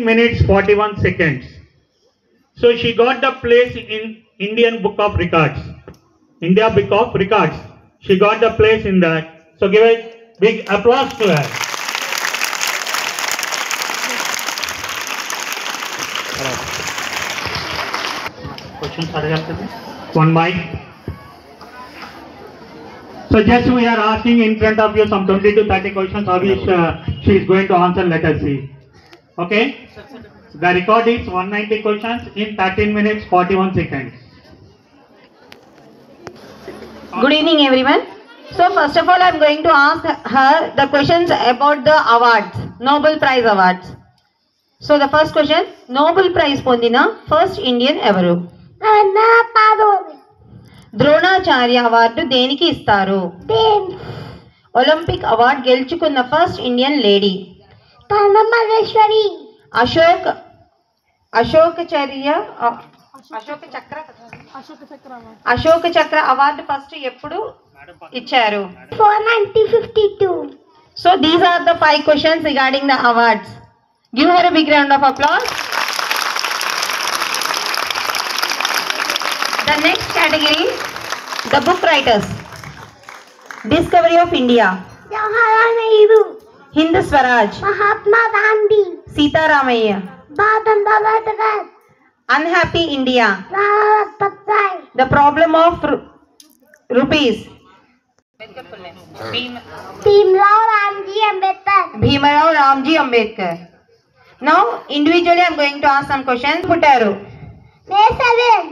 minutes 41 seconds. So she got the place in Indian Book of Records. India Book of Records. She got the place in that. So give a big applause to her. Questions? One mic. So just we are asking in front of you some 20 to 30 questions of which she is going to answer. Let us see. Okay? The record is 190 questions in 13 minutes 41 seconds. Good evening everyone. So first of all I am going to ask her the questions about the awards, Nobel Prize awards. So the first question, Nobel Prize పొందిన first Indian ఎవరు? Dronacharya award దేనికి ఇస్తారు? Olympic award గెలుచుకున్న first Indian lady? Ashoka చక్ర award first ఎప్పుడు ఇచ్చారు? 1952. So these are the 5 questions regarding the awards. Give her a big round of applause. The next category, the book writers. Discovery of India. Jawaharlal Nehru. Hind Swaraj. Mahatma Gandhi. Sita Ramaiah. Bhadan. Unhappy India. Patai. The problem of rupees. Bhimrao Ramji Ambedkar. Bhimarao Ramji Ambedkar. Now individually I am going to ask some questions. పుట్టారు? May 7.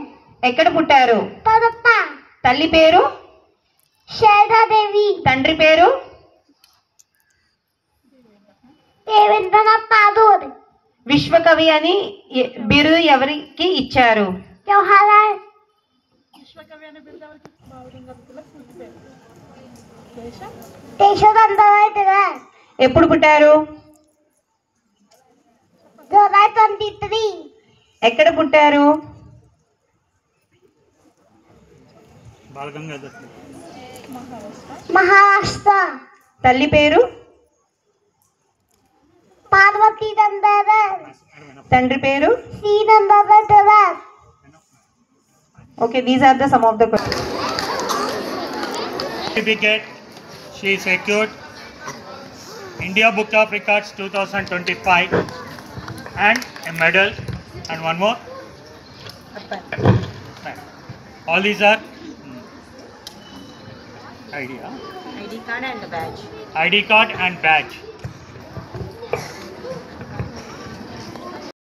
ఎక్కడ పుట్టారు? Padappa. తల్లి పేరు? Shardadevi. తండ్రి పేరు? Devendranath Tagore. విశ్వకవి అని బిరుదు ఎవరికి ఇచ్చారు? Jawaharlal. Deshadandarai Tirak. ఎప్పుడు పుట్టారు? July 23. ఎక్కడ పుట్టారు? Maharashtra. తల్లి పేరు? Parvati Dandadar. తండ్రి పేరు? Sri Dandadar Tirak. Okay, these are the some of the questions. Certificate she secured India Book of Records 2025 and a medal and one more. All these are ID ID card and badge. ID card and badge.